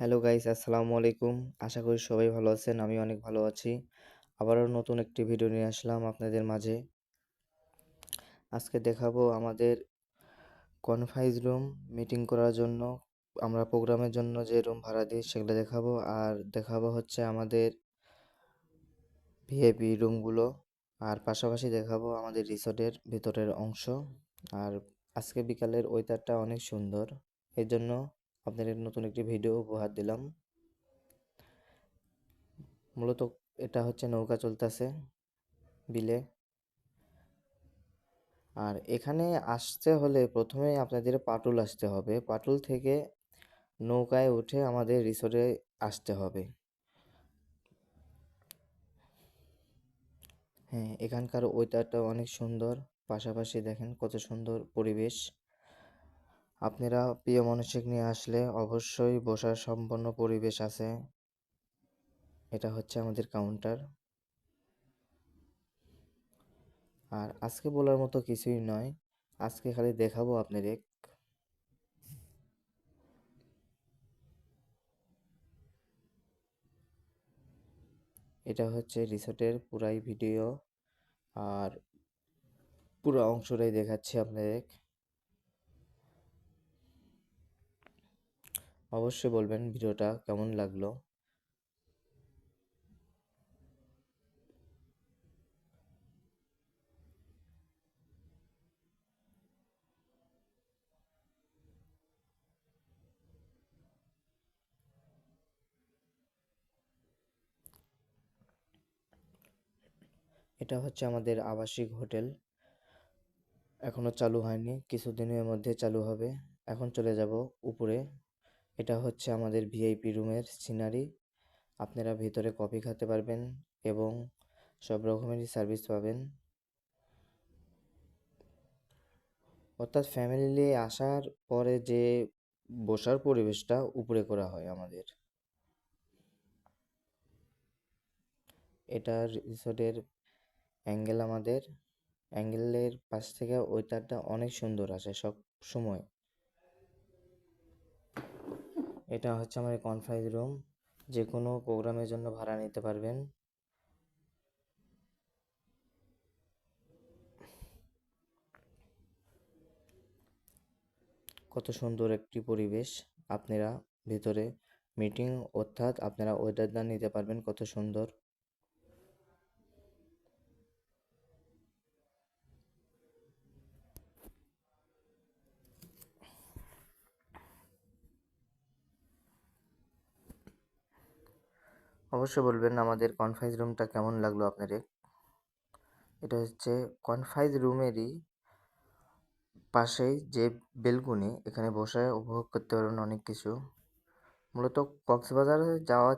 Hello guys, আসসালামু আলাইকুম। আশা করি সবাই ভালো আছেন। আমি অনেক ভালো আছি। আবারও নতুন একটি ভিডিও নিয়ে আসলাম আপনাদের মাঝে। আজকে দেখাবো আমাদের কনফারেন্স রুম মিটিং করার জন্য আমরা প্রোগ্রামের জন্য যে রুম ভাড়া দিই সেগুলো দেখাবো। আর দেখাবো হচ্ছে আমাদের ভিআইপি রুমগুলো। আর পাশাপাশি দেখাবো আমাদের রিসোর্টের ভিতরের অংশ। আর আজকে বিকালের ওয়েদারটা অনেক সুন্দর। এর জন্য আপনাদের নতুন একটি ভিডিও উপহার দিলাম। মূলত এটা হচ্ছে নৌকা চলতেছে বিলে। আর এখানে আসতে হলে প্রথমেই আপনাদের পাটুল আসতে হবে। পাটুল থেকে নৌকায় উঠে আমাদের রিসোর্টে আসতে হবে। হ্যাঁ, এখানকার ওয়েদারটা অনেক সুন্দর। পাশাপাশি দেখেন কত সুন্দর পরিবেশ। আপনারা প্রিয় মানুষকে নিয়ে আসলে অবশ্যই বসার সম্পন্ন পরিবেশ আছে। এটা হচ্ছে আমাদের কাউন্টার। আর আজকে বলার মতো কিছুই নয়, আজকে খালি দেখাবো আপনাদের। এটা হচ্ছে রিসোর্টের পুরাই ভিডিও। আর পুরো অংশটাই দেখাচ্ছি আপনাদের। অবশ্যই বলবেন ভিডিওটা কেমন লাগলো। এটা হচ্ছে আমাদের আবাসিক হোটেল। এখনো চালু হয়নি, কিছুদিনের মধ্যে চালু হবে। এখন চলে যাব উপরে। এটা হচ্ছে আমাদের ভিআইপি রুমের সিনারি। আপনারা ভিতরে কফি খেতে পারবেন এবং সব রকমেরই সার্ভিস পাবেন। অর্থাৎ ফ্যামিলি নিয়ে আসার পরে যে বসার পরিবেশটা উপরে করা হয় আমাদের। এটা রিসোর্টের অ্যাঙ্গেল আমাদের। অ্যাঙ্গেলের পাশ থেকে ওয়েদারটা অনেক সুন্দর আসে সব সময়। এটা হচ্ছে আমাদের কনফারেন্স রুম। যে কোনো প্রোগ্রামের জন্য ভাড়া নিতে পারবেন। কত সুন্দর একটি পরিবেশ। আপনারা ভিতরে মিটিং অর্থাৎ আপনারা ওয়েদারটা নিতে পারবেন কত সুন্দর। অবশ্যই বলবেন আমাদের কনফারেন্স রুমটা কেমন লাগলো আপনাদের। এটা হচ্ছে কনফারেন্স রুমেরই পাশেই যে বেলকুনি, এখানে বসে উপভোগ করতে পারবেন অনেক কিছু। মূলত কক্সবাজারে যাওয়া